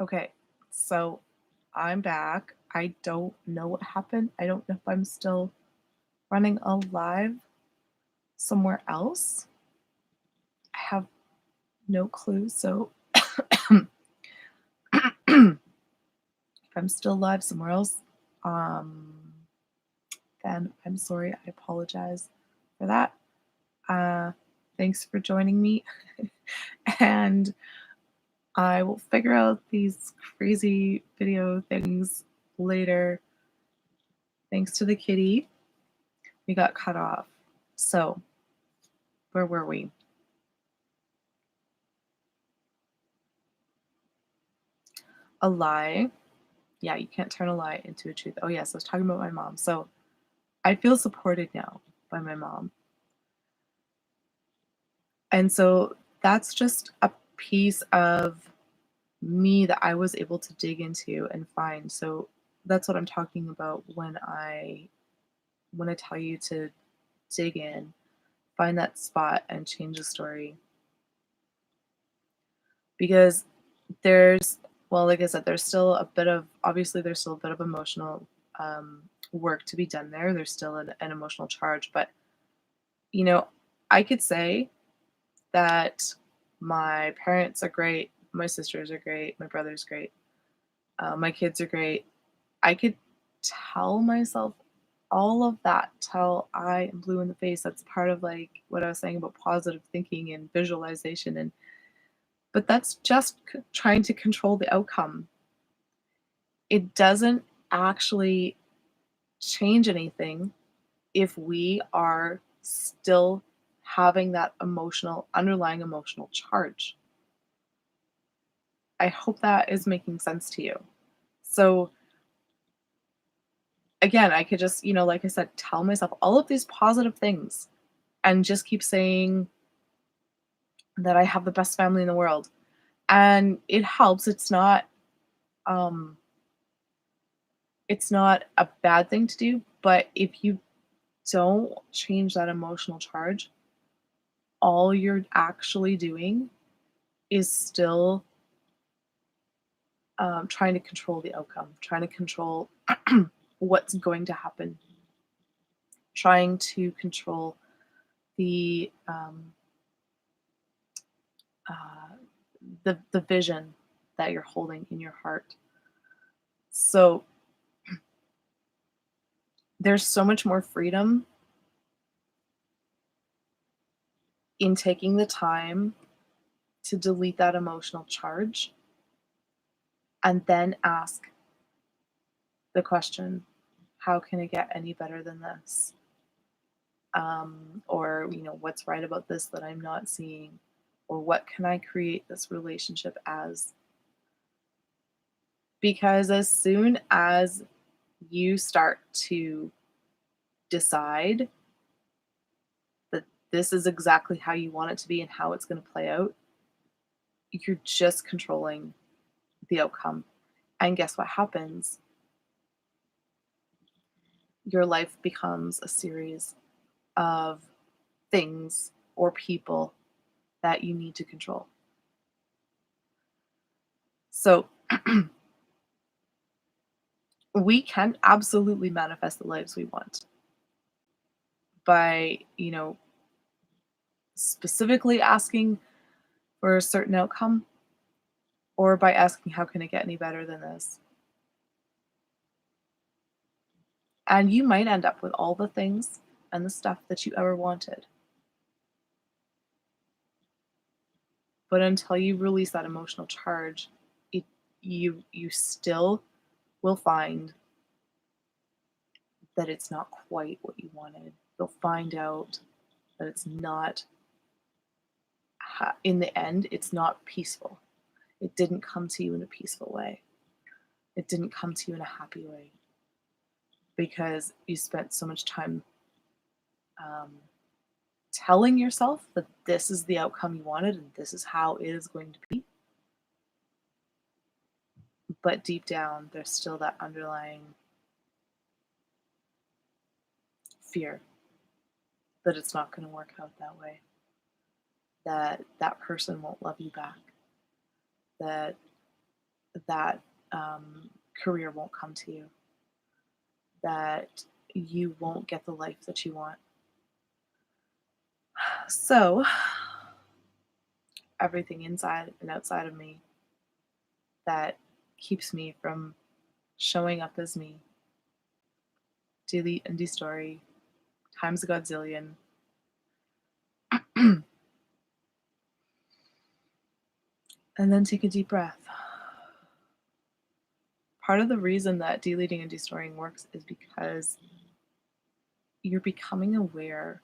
Okay, so I'm back. I don't know what happened. I don't know if I'm still running a live somewhere else. I have no clue. So if I'm still live somewhere else, um, then I'm sorry. I apologize for that. Uh, Thanks for joining me. And I will figure out these crazy video things later. Thanks to the kitty, we got cut off. So, where were we? A lie. Yeah, you can't turn a lie into a truth. Oh, yes, I was talking about my mom. So, I feel supported now by my mom. And so, that's just a piece of me that I was able to dig into and find. So, that's what I'm talking about when I tell you to dig in, find that spot and change the story. Because there's well, like I said, there's still a bit of obviously there's still a bit of emotional work to be done there. There's still an emotional charge, but you know, I could say that my parents are great, my sisters are great, my brother's great, my kids are great. I could tell myself all of that till I am blue in the face. That's part of like what I was saying about positive thinking and visualization, and but that's just trying to control the outcome. It doesn't actually change anything if we are still having that underlying emotional charge. I hope that is making sense to you. So, again, I could just, like I said, tell myself all of these positive things and just keep saying that I have the best family in the world. And it helps. Um it's not a bad thing to do, but if you don't change that emotional charge, all you're actually doing is still trying to control the outcome, trying to control what's going to happen, trying to control the uh, the vision that you're holding in your heart. So there's so much more freedom in taking the time to delete that emotional charge and then ask the question, how can it get any better than this? Or what's right about this that I'm not seeing, or what can I create this relationship as? Because as soon as you start to decide that this is exactly how you want it to be and how it's going to play out, you're just controlling the outcome. And guess what happens? Your life becomes a series of things or people that you need to control. So we can absolutely manifest the lives we want by, specifically asking for a certain outcome or by asking, how can it get any better than this? And you might end up with all the things and the stuff that you ever wanted. But until you release that emotional charge, it, you still will find that it's not quite what you wanted. You'll find out that it's not, in the end, it's not peaceful. It didn't come to you in a peaceful way. It didn't come to you in a happy way because you spent so much time um, telling yourself that this is the outcome you wanted and this is how it is going to be. But deep down, there's still that underlying fear that it's not going to work out that way, that that person won't love you back, that that career won't come to you, that you won't get the life that you want. So, everything inside and outside of me that keeps me from showing up as me, delete and destory, times a godzillion. And then take a deep breath. Part of the reason that deleting and destoring works is because you're becoming aware.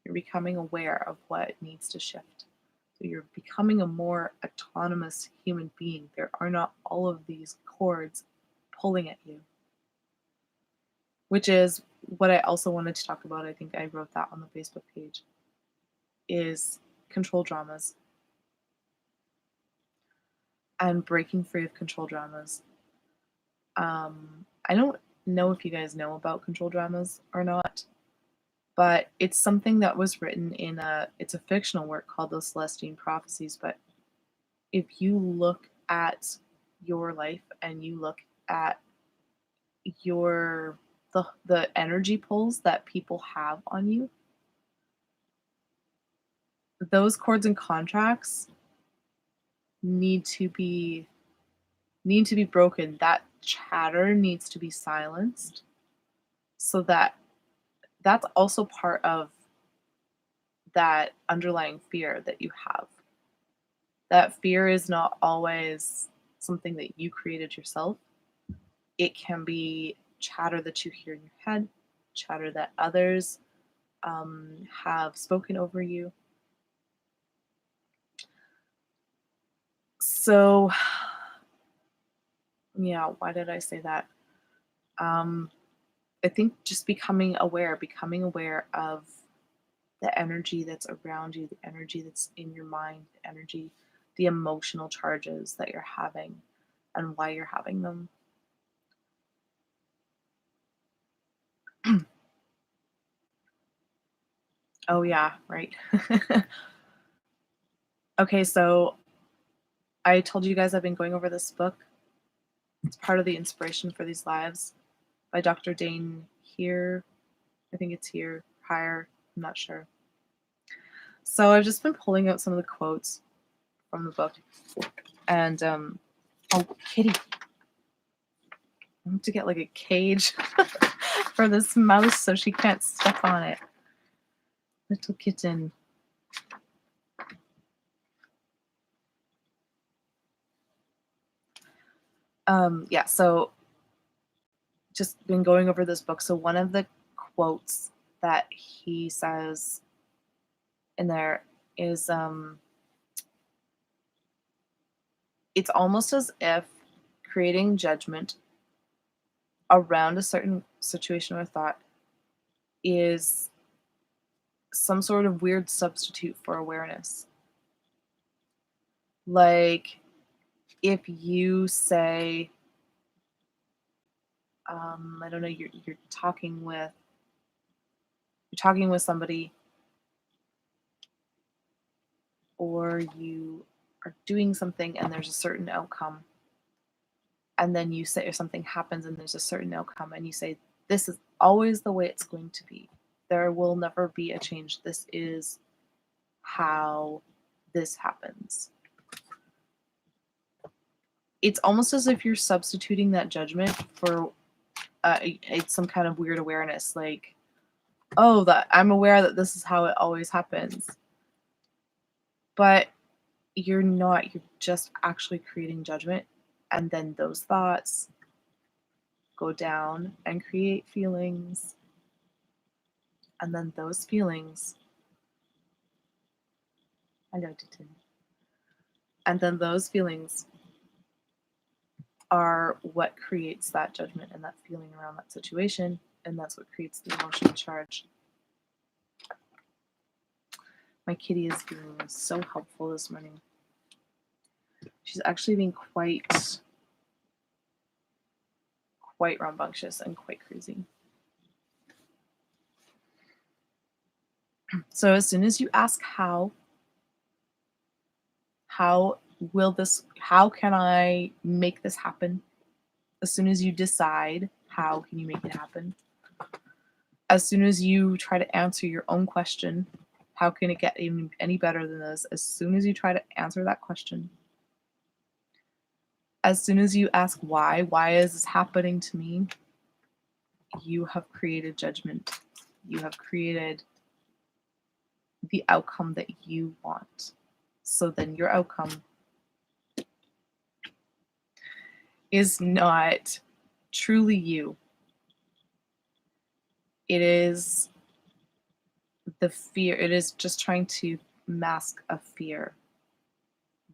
You're becoming aware of what needs to shift. So you're becoming a more autonomous human being. There are not all of these cords pulling at you, which is what I also wanted to talk about. I think I wrote that on the Facebook page, is control dramas and breaking free of control dramas. I don't know if you guys know about control dramas or not, but it's something that was written in it's a fictional work called The Celestine Prophecies. But if you look at your life and you look at the energy pulls that people have on you, those cords and contracts need to be broken. That chatter needs to be silenced, so that's also part of that underlying fear that you have. That fear is not always something that you created yourself. It can be chatter that you hear in your head, chatter that others have spoken over you. So, yeah, why did I say that? I think just becoming aware of the energy that's around you, the energy that's in your mind, the energy, the emotional charges that you're having and why you're having them. Oh, yeah, right. Okay, so I told you guys I've been going over this book. It's part of the inspiration for these lives by Dr. Dane Here. I think it's here, higher, I'm not sure. So I've just been pulling out some of the quotes from the book. And, oh, kitty. I have to get like a cage for this mouse so she can't step on it. Little kitten. Yeah, so just been going over this book. So one of the quotes that he says in there is it's almost as if creating judgment around a certain situation or thought is some sort of weird substitute for awareness. Like if you say, I don't know, you're talking with somebody, or you are doing something and there's a certain outcome, and then you say, or something happens and there's a certain outcome, and you say, this is always the way it's going to be. There will never be a change. This is how this happens. It's almost as if you're substituting that judgment for it's some kind of weird awareness, like, oh, that I'm aware that this is how it always happens. But you're not, you're just actually creating judgment, and then those thoughts go down and create feelings, and then those feelings, hello Titin, and then those feelings are what creates that judgment and that feeling around that situation, and that's what creates the emotional charge. My kitty is being so helpful this morning. She's actually being quite rambunctious and quite crazy. So as soon as you ask how how can I make this happen? As soon as you decide, how can you make it happen? As soon as you try to answer your own question, how can it get even any better than this? As soon as you try to answer that question, as soon as you ask why is this happening to me? You have created judgment. You have created the outcome that you want. So then your outcome is not truly you. It is the fear. It is just trying to mask a fear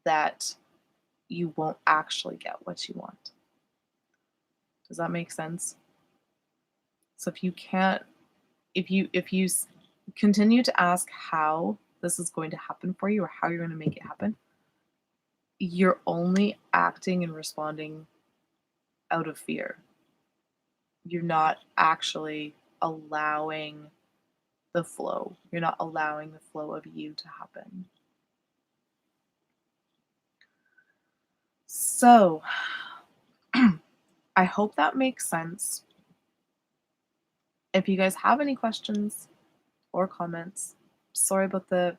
that you won't actually get what you want. Does that make sense? So if you continue to ask how this is going to happen for you or how you're going to make it happen, you're only acting and responding out of fear. You're not actually allowing the flow. You're not allowing the flow of you to happen. So, I hope that makes sense. If you guys have any questions or comments, sorry about the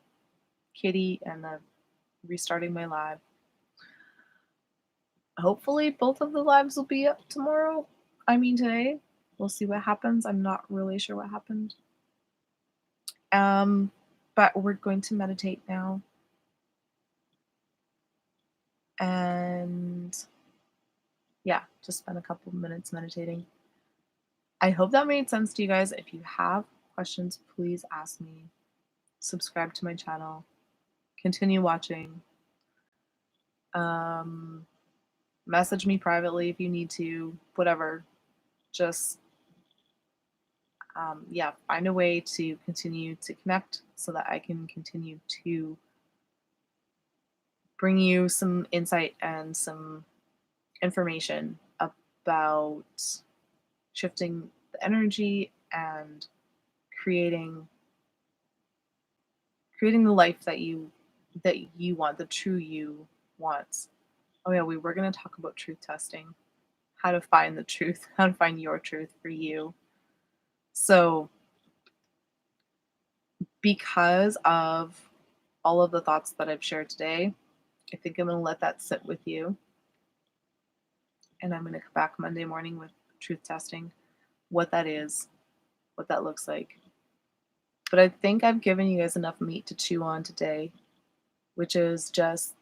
kitty and the restarting my live. Hopefully, both of the lives will be up tomorrow. I mean, today. We'll see what happens. I'm not really sure what happened. But we're going to meditate now. And yeah, just spend a couple minutes meditating. I hope that made sense to you guys. If you have questions, please ask me. Subscribe to my channel. Continue watching. Message me privately if you need to. Whatever. Just find a way to continue to connect so that I can continue to bring you some insight and some information about shifting the energy and creating the life that you want, the true you wants. Oh yeah, we were going to talk about truth testing, how to find the truth, how to find your truth for you. So because of all of the thoughts that I've shared today, I think I'm going to let that sit with you. And I'm going to come back Monday morning with truth testing, what that is, what that looks like. But I think I've given you guys enough meat to chew on today, which is just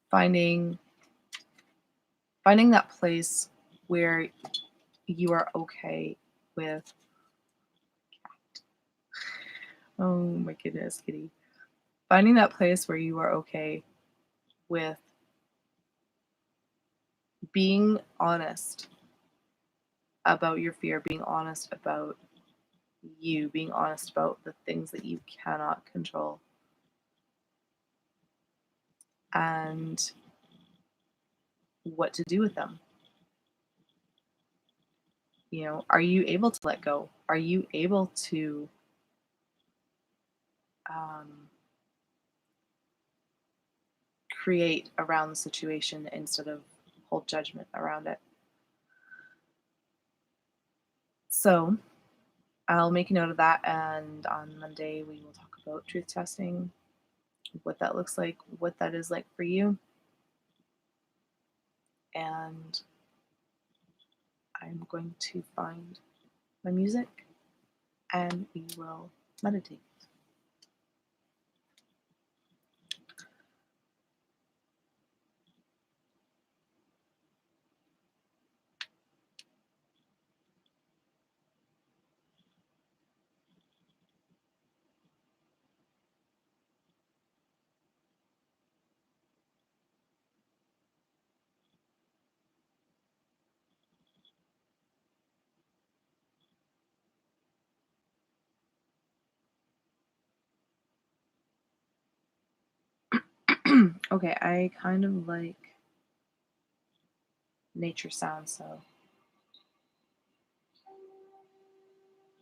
finding that place where you are okay with, oh my goodness, kitty. Finding that place where you are okay with being honest about your fear, being honest about you, being honest about the things that you cannot control. And what to do with them. You know, are you able to let go? Are you able to create around the situation instead of hold judgment around it? So I'll make a note of that, and on Monday we will talk about truth testing, what that looks like, what that is like for you. And I'm going to find my music and we will meditate. Okay, I kind of like nature sounds, so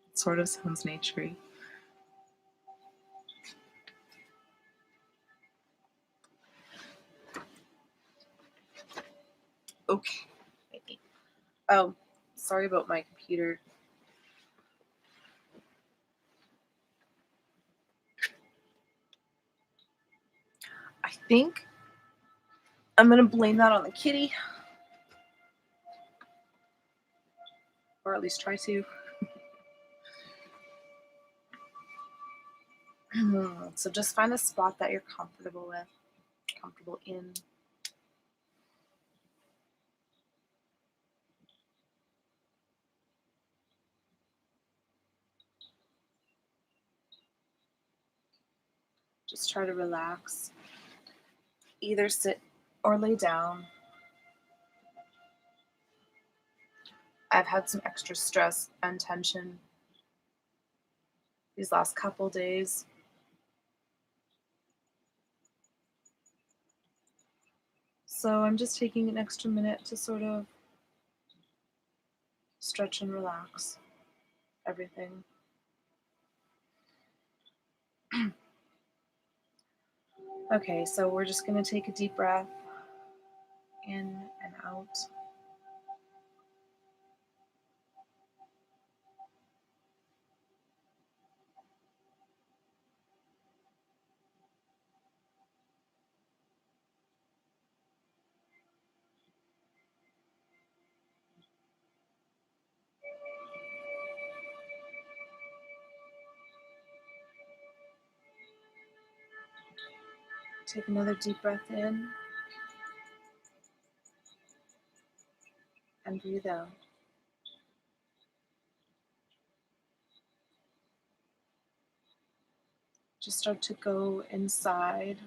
it sort of sounds naturey. Okay. Maybe. Oh, sorry about my computer. I think I'm going to blame that on the kitty. Or at least try to. So just find a spot that you're comfortable in. Just try to relax. Either sit or lay down. I've had some extra stress and tension these last couple days. So I'm just taking an extra minute to sort of stretch and relax everything. Okay, so we're just going to take a deep breath in and out. Take another deep breath in and breathe out. Just start to go inside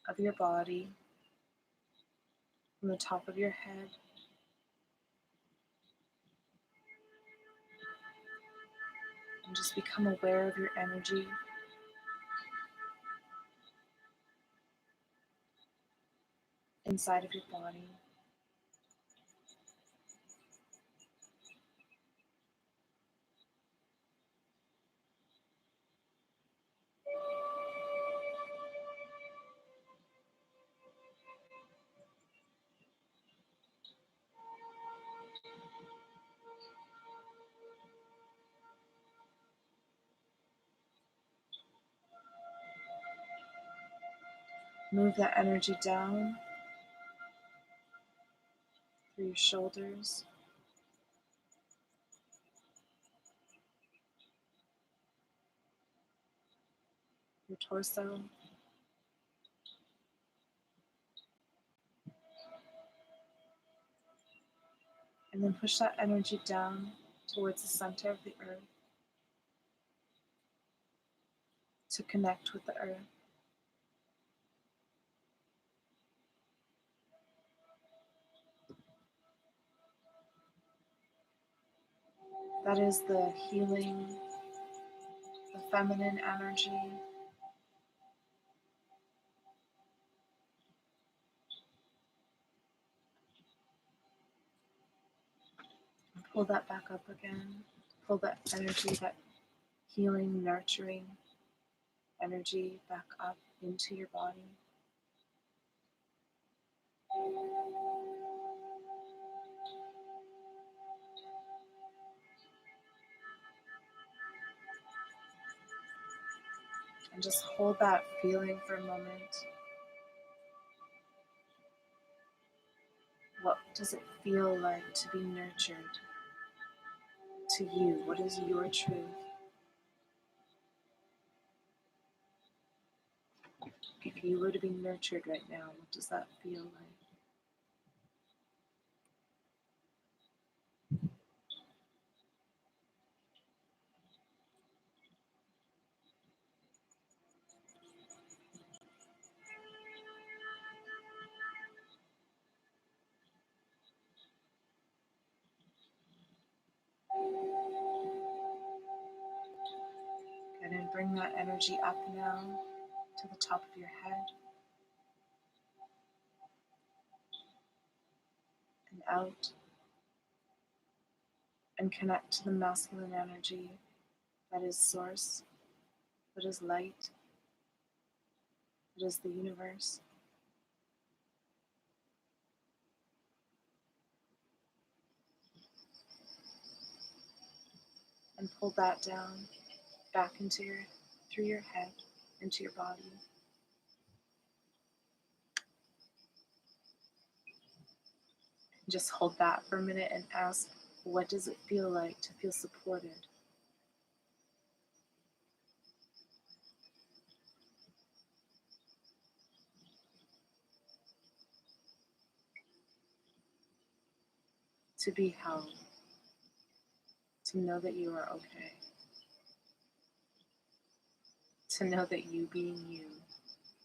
of your body, from the top of your head, and just become aware of your energy. Inside of your body. Move that energy down through your shoulders, your torso, and then push that energy down towards the center of the earth to connect with the earth. That is the healing, the feminine energy. Pull that back up again. Pull that energy, that healing, nurturing energy back up into your body. And just hold that feeling for a moment. What does it feel like to be nurtured? To you, what is your truth? If you were to be nurtured right now, what does that feel like? And then bring that energy up now to the top of your head and out, and connect to the masculine energy that is source, that is light, that is the universe. and pull that down back through your head, into your body. Just hold that for a minute and ask, what does it feel like to feel supported? To be held, to know that you are okay, to know that you being you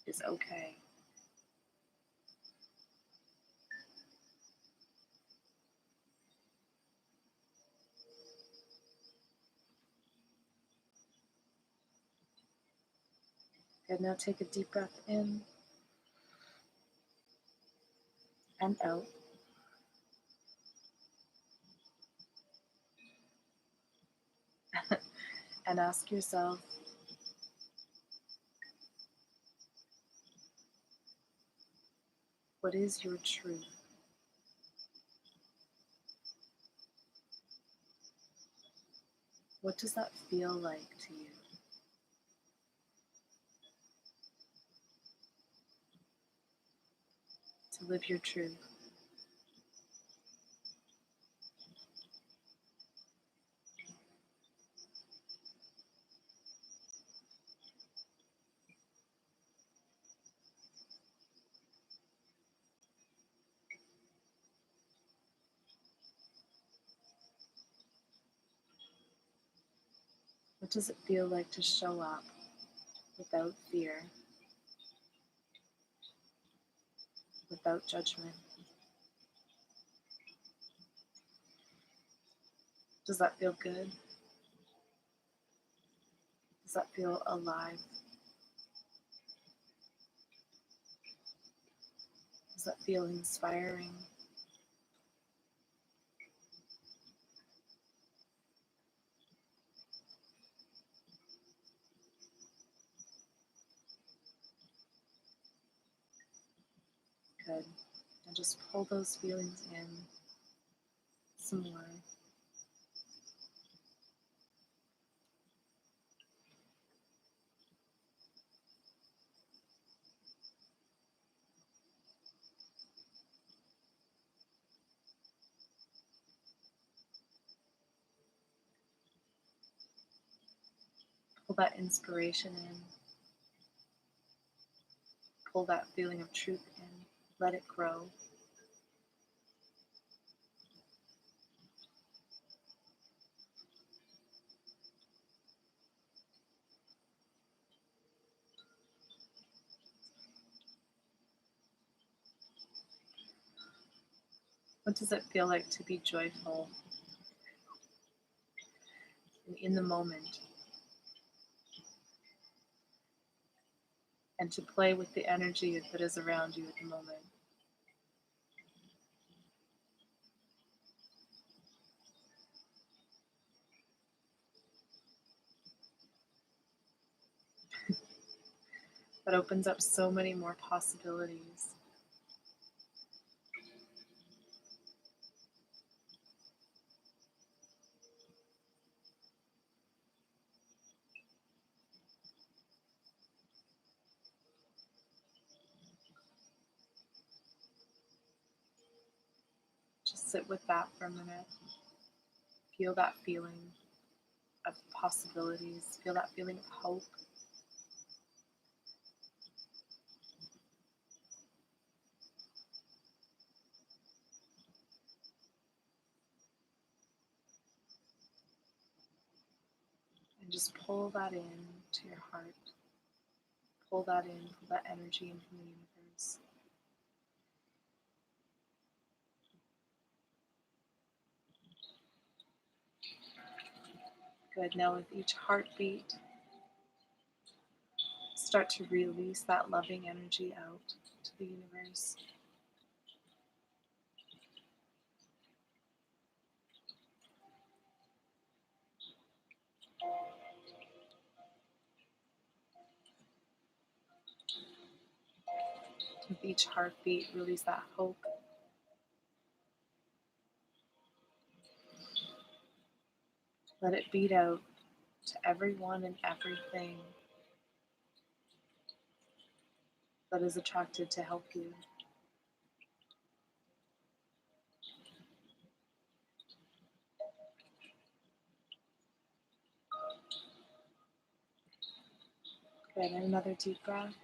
is okay. Good, now take a deep breath in and out. And ask yourself, what is your truth? What does that feel like to you? To live your truth. What does it feel like to show up without fear, without judgment? Does that feel good? Does that feel alive? Does that feel inspiring? Good. And just pull those feelings in some more. Pull that inspiration in. Pull that feeling of truth in. Let it grow. What does it feel like to be joyful and in the moment, and to play with the energy that is around you at the moment? That opens up so many more possibilities. Just sit with that for a minute. Feel that feeling of possibilities. Feel that feeling of hope. And just pull that in to your heart. Pull that in, pull that energy in from the universe. Good. Now, with each heartbeat, start to release that loving energy out to the universe. With each heartbeat, release that hope. Let it beat out to everyone and everything that is attracted to help you. Good. And another deep breath.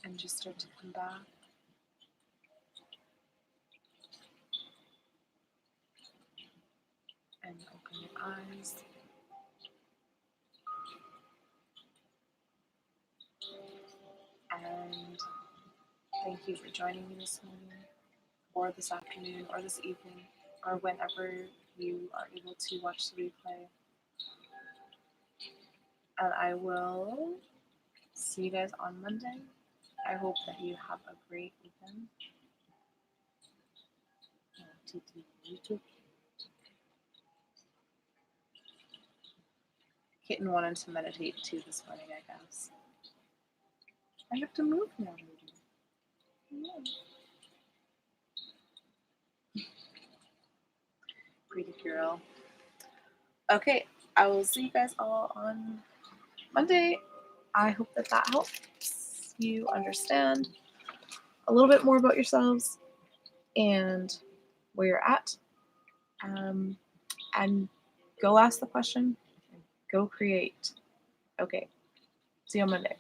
And just start to come back. And open your eyes. And thank you for joining me this morning, or this afternoon, or this evening, or whenever you are able to watch the replay. And I will see you guys on Monday. I hope that you have a great weekend. Kitten wanted to meditate too this morning, I guess. I have to move now, Pretty girl. Okay, I will see you guys all on Monday. I hope that helps you understand a little bit more about yourselves and where you're at. And go ask the question, go create. Okay, see you on Monday.